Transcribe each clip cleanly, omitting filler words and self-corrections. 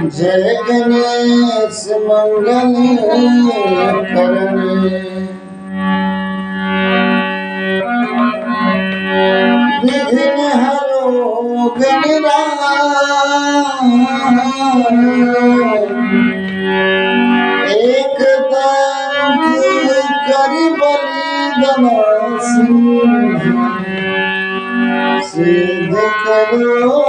जय गणेश मंगल करने, विघ्न हरो गणराज, एक दंत करि बलिदान सिद्ध करो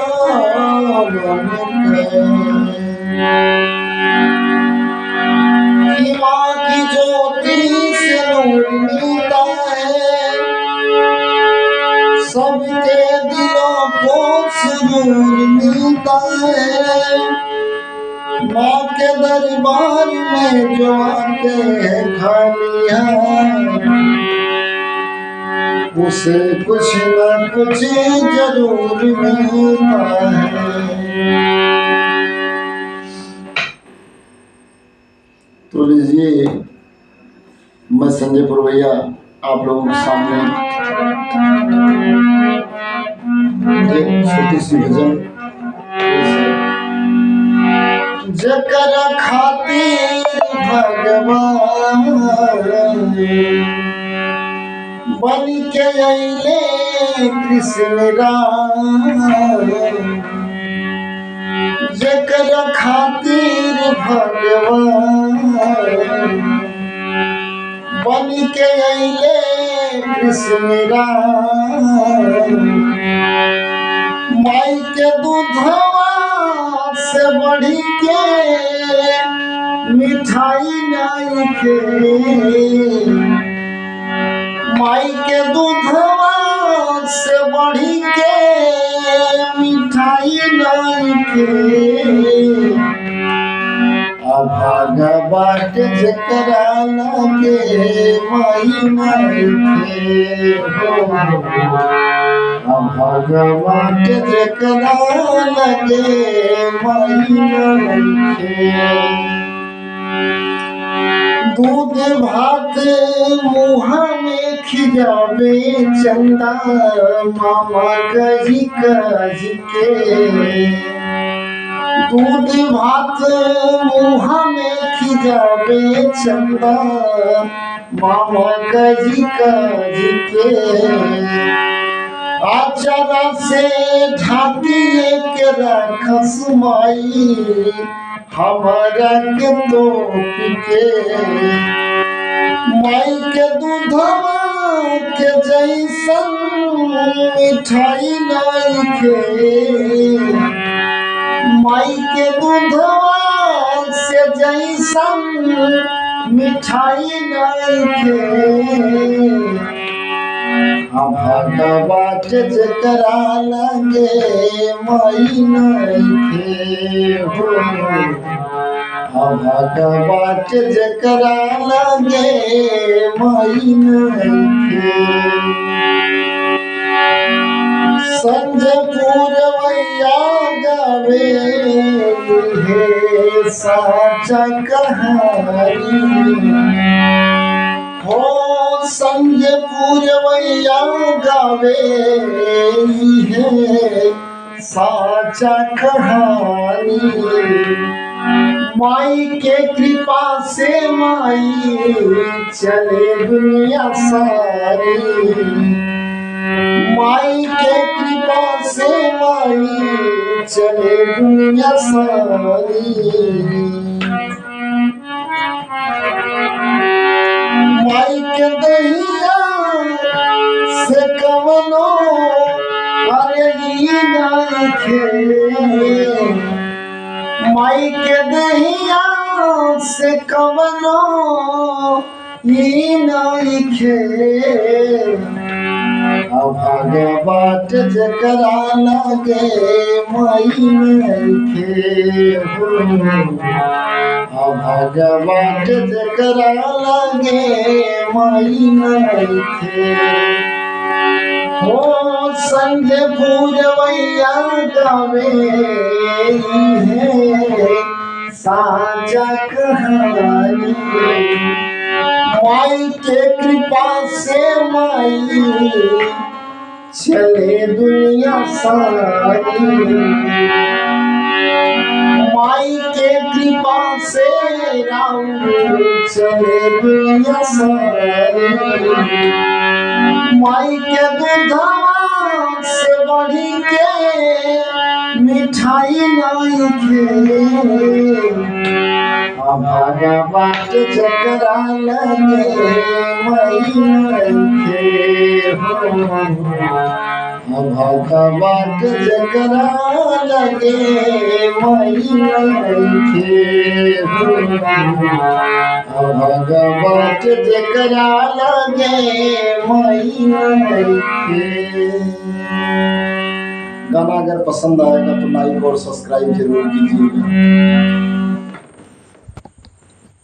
कि माँ की ज्योति से नूर मिलता है, सबके दिलों को सुरूर मिलता है। माँ के दरबार में जो आते हैं खाली हाथ, उसे कुछ न कुछ जरूर मिलता है। तो लीजिए, मैं संजय पुरवैया आप लोगों के सामने एक छोटी सी भजन। जकर खातिर भगवान बन के अइले कृष्ण राम, जकर खातिर भगवान बन के अइले कृष्ण राम। माई के दूधवा से बढ़ी के मिठाई नहीं के, माई के दूधवा से बढ़ी के मिठाई नहीं के। अभागा बाट जकरा लगे माई नहीं के, अभागा बाट जकरा लगे माई नहीं के। दूध भात मुँह में खिजावे चंदा मामा कही कही के, दूध भात मुँह में खिजावे चंदा मामा कही कही के। आचारा से ढाकी एक रखस माई हमारा के तो के, माई के दूधवा के जैसन मिठाई नहीं के, माई के दूधवा से जैसन मिठाई नहीं के। अभागा बाट जकरा लगे माई नहीं के, अभागा बाट जकरा लगे माई नहीं के। संजय पुरवैया गावे है साचा कहानी हो, संजय पुरवैया गावे है साचा कहानी। माई के कृपा से माई चले दुनिया सारी, माई के कृपा से माई चले दुनिया सारी। माई के दहिया से कवनो अरे नहीं खे, माई के दहिया से कवनो नहीं खे। अभागा बाट जकरा लगे माई नहीं के, अभागा बाट जकरा लगे माई नहीं के। हो संजय पुरवैया गावे है साचा कहानी। माई के कृपा से माई चले दुनिया सारी, माई के कृपा से राम चले दुनिया सारी। माई के दूधवा से बढ़ी के मिठाई नहीं खे, भागा बाट जकरा लगे मई नइखे हो, भागा बाट जकरा लगे मई नइखे हो, भागा बाट जकरा लगे मई नइखे। गाना अगर पसंद आएगा तो लाइक और सब्सक्राइब जरूर कीजिएगा।